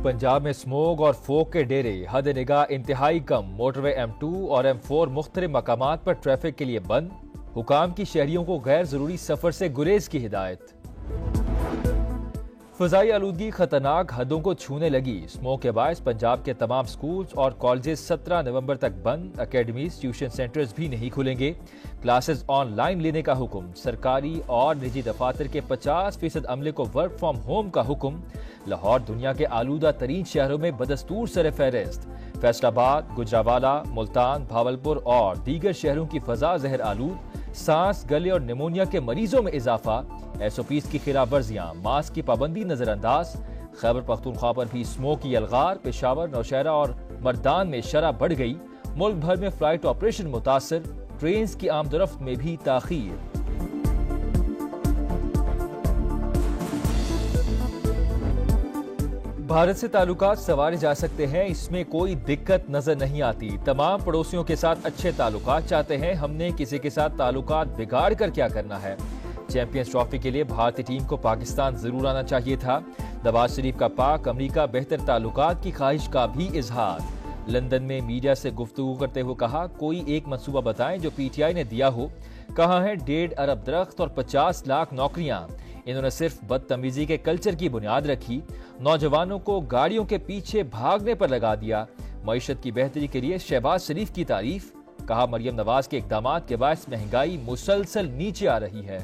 पंजाब में स्मोग और फोग के डेरे हद निगाह इंतहाई कम। मोटरवे M2 और M4 मुख्तलिफ मकामात पर ट्रैफिक के लिए बंद। हुकाम की शहरियों को गैर जरूरी सफर से गुरेज की हिदायत। फजाई आलूदगी खतरनाक हदों को छूने लगी। स्मोक के बायस पंजाब के तमाम स्कूल्स और कॉलेजेस 17 नवंबर तक बंद। अकेडमीज, ट्यूशन सेंटर्स भी नहीं खुलेंगे। क्लासेस ऑनलाइन लेने का हुक्म। सरकारी और निजी दफातर के 50% अमले को वर्क फ्रॉम होम का हुक्म। लाहौर दुनिया के आलूदा तरीन शहरों में बदस्तूर सर फहरिस्त। फैसलाबाद, गुजरावाला, मुल्तान, भावलपुर और दीगर शहरों की फजा जहर आलूद। सांस, गले और निमोनिया के मरीजों में इजाफा। SOPs की खिलाफ वर्जियां, मास्क की पाबंदी नजरअंदाज। खैबर पख्तूनख्वा पर भी स्मोक की अलगार। पेशावर, नौशहरा और मर्दान में शरह बढ़ गई। मुल्क भर में फ्लाइट ऑपरेशन मुतासर। ट्रेन की आमदरफ्त में भी ताखीर। भारत से ताल्लुकात संवारे जा सकते हैं, इसमें कोई दिक्कत नजर नहीं आती। तमाम पड़ोसियों के साथ अच्छे ताल्लुकात चाहते हैं। हमने किसी के साथ ताल्लुकात बिगाड़ कर क्या करना है। चैंपियंस ट्रॉफी के लिए भारतीय टीम को पाकिस्तान जरूर आना चाहिए था। नवाज शरीफ का पाक अमरीका बेहतर ताल्लुकात की ख्वाहिश का भी इजहार। लंदन में मीडिया से गुफ्तगू करते हुए कहा, कोई एक मंसूबा बताएं जो PTI ने दिया हो। कहाँ है 1.5 अरब दरख्त और 50 लाख नौकरियां। इन्होंने सिर्फ बदतमीजी के कल्चर की बुनियाद रखी। नौजवानों को गाड़ियों के पीछे भागने पर लगा दिया। मईशत की बेहतरी के लिए शहबाज शरीफ की तारीफ। कहा, मरियम नवाज के इकदामात के बायस महंगाई मुसलसल नीचे आ रही है।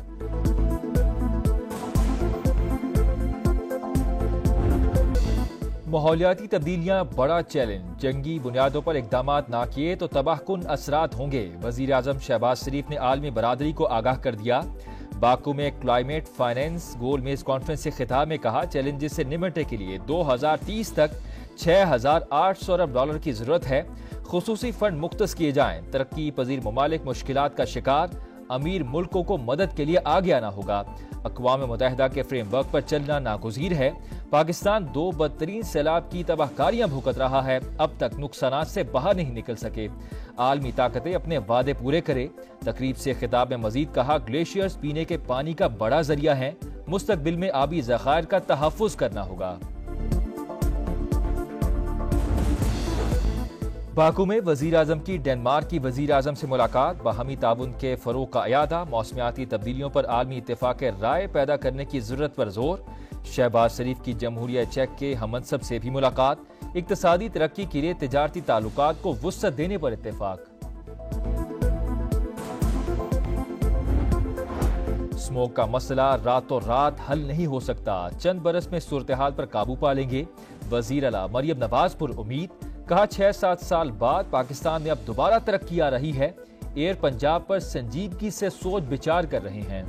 माहौलियाती तब्दीलियां बड़ा चैलेंज। जंगी बुनियादों पर इकदामात ना किए तो तबाहकुन असरात होंगे। वजीर आजम शहबाज शरीफ ने आलमी बरादरी को आगाह कर दिया। बाकू में क्लाइमेट फाइनेंस गोल मेज कॉन्फ्रेंस से खिताब में कहा, चैलेंजेस से निपटने के लिए 2030 तक 6,800 अरब डॉलर की जरूरत है। खुसूसी फंड मुख्तस किए जाएं। तरक्की पजीर ममालिक मुश्किलात का शिकार। अमीर मुल्कों को मदद के लिए आगे आना होगा। अक़वाम मुत्तहिदा के फ्रेमवर्क पर चलना नागुज़ीर है। पाकिस्तान 2 बदतरीन सैलाब की तबाहकारियां भुगत रहा है। अब तक नुकसानात से बाहर नहीं निकल सके। आलमी ताकतें अपने वादे पूरे करे। तकरीब से खिताब में मजीद कहा, ग्लेशियर्स पीने के पानी का बड़ा जरिया है। मुस्तकबिल में आबी ज़खायर का तहफ़्फ़ुज़ करना होगा। बाकू में वजीर आजम की डेनमार्क की वजीर आजम से मुलाकात। बाहमी ताउन के फरोग का अयादा। मौसमियाती तब्दीलियों पर आलमी इत्तेफाक राय पैदा करने की जरूरत पर जोर। शहबाज शरीफ की जमहूरिया चेक के हमनसब से भी मुलाकात। इक्तसादी तरक्की के लिए तिजारती ताल्लुकात को वुसअत देने पर इत्तेफाक। स्मोक का मसला रातों रात हल नहीं हो सकता। चंद बरस में सूरत हाल पर काबू पा लेंगे। वजीर आला मरियम नवाज पर उम्मीद। कहा, 6-7 साल बाद पाकिस्तान में अब दोबारा तरक्की आ रही है। एयर पंजाब पर संजीदगी से सोच विचार कर रहे हैं।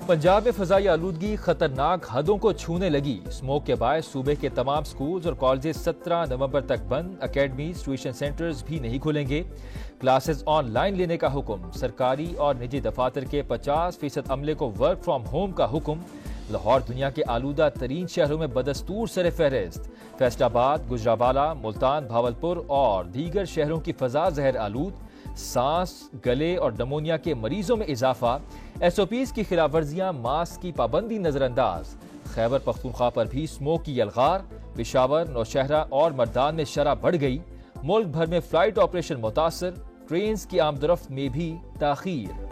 पंजाब में फजाई आलूदगी खतरनाक हदों को छूने लगी। स्मोक के बायस सूबे के तमाम स्कूल्स और कॉलेजेस 17 नवंबर तक बंद। अकेडमीज, ट्यूशन सेंटर्स भी नहीं खुलेंगे। क्लासेस ऑनलाइन लेने का हुक्म। सरकारी और निजी दफातर के 50% अमले को वर्क फ्रॉम होम का हुक्म। लाहौर दुनिया के आलूदा तरीन शहरों में बदस्तूर सर फहरिस्त। फैसलाबाद, गुजरावाला, मुल्तान, भावलपुर और दीगर शहरों की फजा जहर आलूद। सांस, गले और निमोनिया के मरीजों में इजाफा। SOPs की खिलाफ वर्जियां, मास्क की पाबंदी नजरअंदाज। खैबर पख्तूनख्वा पर भी स्मोक की अलगार। पेशावर, नौशहरा और मर्दान में शरह बढ़ गई। मुल्क भर में फ्लाइट ऑपरेशन मुतासर। ट्रेन की आमदरफ्त में भी ताखीर।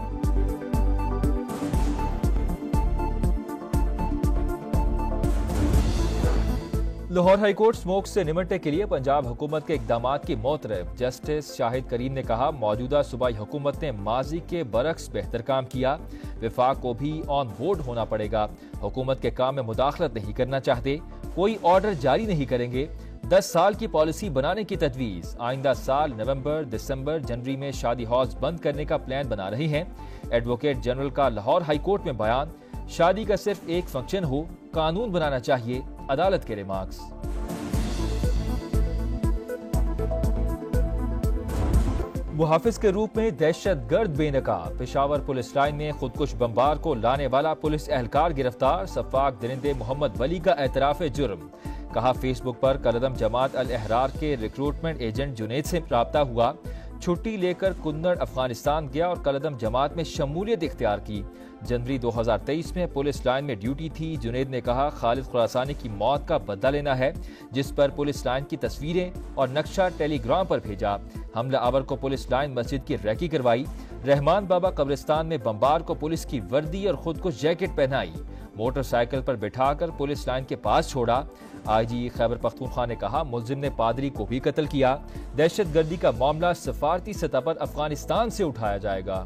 लाहौर हाई कोर्ट स्मोक से निपटने के लिए पंजाब हुकूमत के इकदामात की मोतरफ। जस्टिस शाहिद करीम ने कहा, मौजूदा सूबाई हुकूमत ने माजी के बरक्स बेहतर काम किया। विफाक को भी ऑन बोर्ड होना पड़ेगा। हुकूमत के काम में मुदाखलत नहीं करना चाहते। कोई ऑर्डर जारी नहीं करेंगे। 10 साल की पॉलिसी बनाने की तजवीज़। आइंदा साल नवंबर, दिसंबर, जनवरी में शादी हॉल्स बंद करने का प्लान बना रहे हैं। एडवोकेट जनरल का लाहौर हाई कोर्ट में बयान। शादी का सिर्फ एक फंक्शन हो, कानून बनाना चाहिए, अदालत के रिमार्क्स। मुहाफिज के रूप में दहशत गर्द बेनकाब। पेशावर पुलिस लाइन में खुदकुश बमबार को लाने वाला पुलिस एहलकार गिरफ्तार। सफाक दरिंदे मोहम्मद वली का एतराफ जुर्म। कहा, फेसबुक पर कलदम जमात अल अहरार के रिक्रूटमेंट एजेंट जुनेद से राब्ता हुआ। چھٹی لے کر کنڑ افغانستان گیا اور کالعدم جماعت میں شمولیت اختیار کی۔ جنوری 2023 میں پولیس لائن میں ڈیوٹی تھی۔ جنید نے کہا خالد خراسانی کی موت کا بدلہ لینا ہے، جس پر پولیس لائن کی تصویریں اور نقشہ ٹیلی گرام پر بھیجا۔ حملہ آور کو پولیس لائن مسجد کی ریکی کروائی۔ رحمان بابا قبرستان میں بمبار کو پولیس کی وردی اور خود کو جیکٹ پہنائی۔ موٹر سائیکل پر بٹھا کر پولیس لائن کے پاس چھوڑا۔ آئی جی خیبر پختونخوا نے کہا ملزم نے پادری کو بھی قتل کیا۔ دہشت گردی کا معاملہ سفارتی سطح پر افغانستان سے اٹھایا جائے گا۔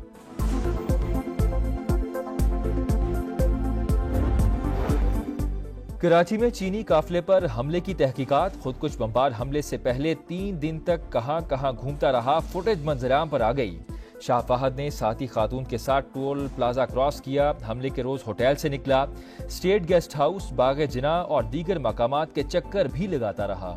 کراچی میں چینی قافلے پر حملے کی تحقیقات۔ خودکش بمبار حملے سے پہلے 3 دن تک کہاں کہاں گھومتا رہا، فوٹیج منظرعام پر آ گئی۔ شاہ فہد نے ساتھی خاتون کے ساتھ ٹول پلازا کراس کیا۔ حملے کے روز ہوٹل سے نکلا، اسٹیٹ گیسٹ ہاؤس، باغ جناح اور دیگر مقامات کے چکر بھی لگاتا رہا۔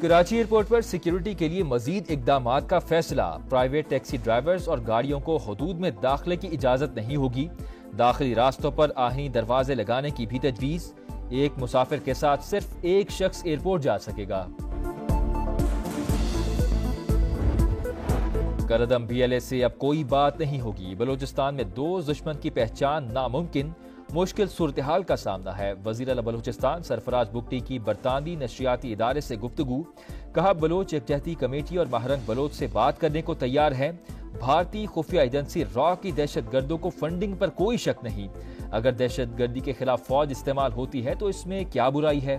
کراچی ایئرپورٹ پر سیکیورٹی کے لیے مزید اقدامات کا فیصلہ۔ پرائیویٹ ٹیکسی ڈرائیورز اور گاڑیوں کو حدود میں داخلے کی اجازت نہیں ہوگی۔ داخلی راستوں پر آہنی دروازے لگانے کی بھی تجویز۔ ایک مسافر کے ساتھ صرف ایک شخص ایئرپورٹ جا سکے گا۔ کالعدم BLA سے اب کوئی بات نہیں ہوگی۔ بلوچستان میں 2 دشمن کی پہچان ناممکن، مشکل صورتحال کا سامنا ہے۔ وزیر اعلیٰ بلوچستان سرفراز بگٹی کی برطانوی نشریاتی ادارے سے گفتگو۔ کہا بلوچ یکجہتی کمیٹی اور ماہرنگ بلوچ سے بات کرنے کو تیار ہیں۔ بھارتی خفیہ ایجنسی را کی دہشت گردوں کو فنڈنگ پر کوئی شک نہیں۔ اگر دہشت گردی کے خلاف فوج استعمال ہوتی ہے تو اس میں کیا برائی ہے؟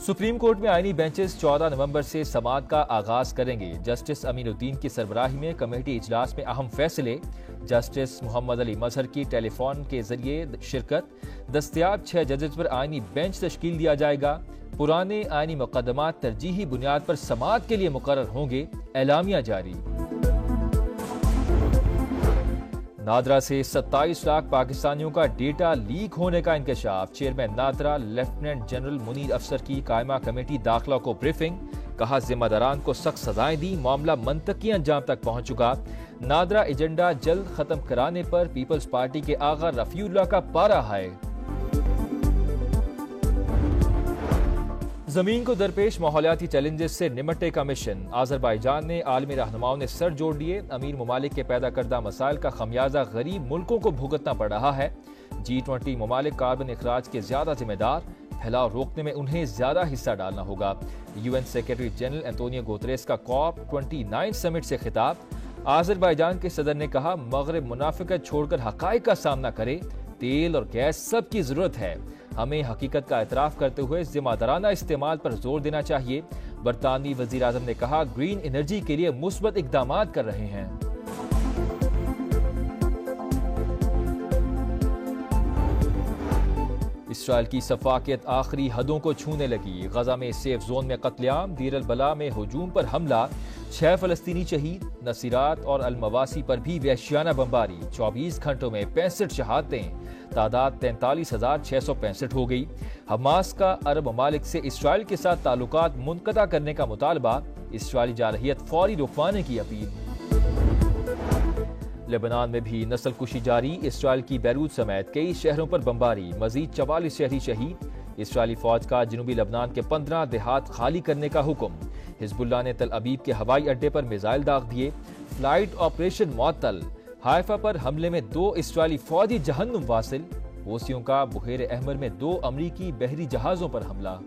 سپریم کورٹ میں آئینی بینچز 14 نومبر سے سماعت کا آغاز کریں گے۔ جسٹس امین الدین کی سربراہی میں کمیٹی اجلاس میں اہم فیصلے۔ جسٹس محمد علی مظہر کی ٹیلی فون کے ذریعے شرکت۔ دستیاب 6 ججز پر آئینی بینچ تشکیل دیا جائے گا۔ پرانے آئینی مقدمات ترجیحی بنیاد پر سماعت کے لیے مقرر ہوں گے، اعلامیہ جاری۔ نادرا سے 27 لاکھ پاکستانیوں کا ڈیٹا لیک ہونے کا انکشاف۔ Chairman NADRA lieutenant general Munir افسر کی قائمہ کمیٹی داخلہ کو بریفنگ۔ کہا ذمہ داران کو سخت سزائیں دی، معاملہ منطقی انجام تک پہنچ چکا۔ نادرا ایجنڈا جلد ختم کرانے پر پیپلز پارٹی کے آغا رفیع اللہ کا پارا ہائے۔ زمین کو درپیش ماحولیاتی چیلنجز سے نمٹنے کا مشن۔ آذربائیجان نے عالمی رہنماؤں نے سر جوڑ دیے۔ امیر ممالک کے پیدا کردہ مسائل کا خمیازہ غریب ملکوں کو بھگتنا پڑ رہا ہے۔ G20 ممالک کاربن اخراج کے زیادہ ذمہ دار، پھیلاؤ روکنے میں انہیں زیادہ حصہ ڈالنا ہوگا۔ UN سیکرٹری جنرل انطونیو گوتریس کا COP29 سمٹ سے خطاب۔ آذربائیجان کے صدر نے کہا مغرب منافقت چھوڑ کر حقائق کا سامنا کرے، تیل اور گیس سب کی ضرورت ہے، ہمیں حقیقت کا اعتراف کرتے ہوئے ذمہ دارانہ استعمال پر زور دینا چاہیے۔ برطانوی وزیر اعظم نے کہا گرین انرجی کے لیے مثبت اقدامات کر رہے ہیں۔ اسرائیل کی سفاکیت آخری حدوں کو چھونے لگی۔ غزہ میں سیف زون میں قتل عام، دیر البلا میں ہجوم پر حملہ، 6 فلسطینی شہید۔ نصیرات اور المواسی پر بھی وحشیانہ بمباری، 24 گھنٹوں میں 65 شہادتیں، تعداد 43,665 ہو گئی۔ حماس کا عرب ممالک سے اسرائیل کے ساتھ تعلقات منقطع کرنے کا مطالبہ، اسرائیلی جارحیت فوری رکوانے کی اپیل۔ لبنان میں بھی نسل کشی جاری، اسرائیل کی بیروت سمیت کئی شہروں پر بمباری، مزید 44 شہری شہید۔ اسرائیلی فوج کا جنوبی لبنان کے 15 دیہات خالی کرنے کا حکم۔ حزب اللہ نے تل ابیب کے ہوائی اڈے پر میزائل داغ دیے، فلائٹ آپریشن معطل۔ حائفہ پر حملے میں 2 اسرائیلی فوجی جہنم واصل۔ حوثیوں کا بحیر احمر میں 2 امریکی بحری جہازوں پر حملہ۔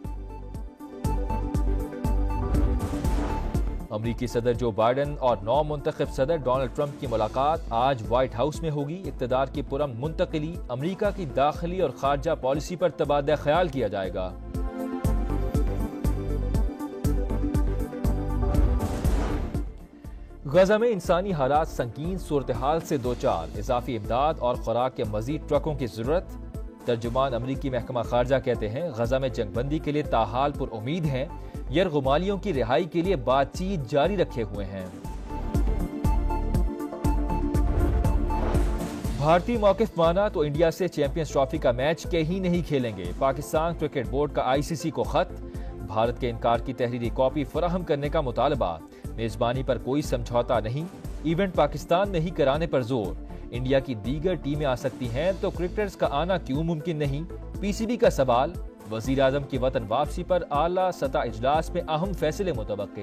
امریکی صدر جو بائیڈن اور نو منتخب صدر ڈونلڈ ٹرمپ کی ملاقات آج وائٹ ہاؤس میں ہوگی۔ اقتدار کی پرامن منتقلی، امریکہ کی داخلی اور خارجہ پالیسی پر تبادلہ خیال کیا جائے گا۔ غزہ میں انسانی حالات سنگین صورتحال سے دوچار، اضافی امداد اور خوراک کے مزید ٹرکوں کی ضرورت۔ ترجمان امریکی محکمہ خارجہ کہتے ہیں غزہ میں جنگ بندی کے لیے تاحال پر امید ہیں، یرغمالیوں کی رہائی کے لیے بات چیت جاری رکھے ہوئے ہیں۔ بھارتی موقف مانا تو انڈیا سے چیمپئنز ٹرافی کا میچ کہیں نہیں کھیلیں گے، پاکستان کرکٹ بورڈ کا ICC کو خط۔ بھارت کے انکار کی تحریری کاپی فراہم کرنے کا مطالبہ، میزبانی پر کوئی سمجھوتا نہیں، ایونٹ پاکستان میں ہی کرانے پر زور۔ انڈیا کی دیگر ٹیمیں آ سکتی ہیں تو کرکٹرز کا آنا کیوں ممکن نہیں؟ پی سی بی کا سوال۔ وزیر اعظم کی وطن واپسی پر اعلیٰ سطح اجلاس میں اہم فیصلے متوقع۔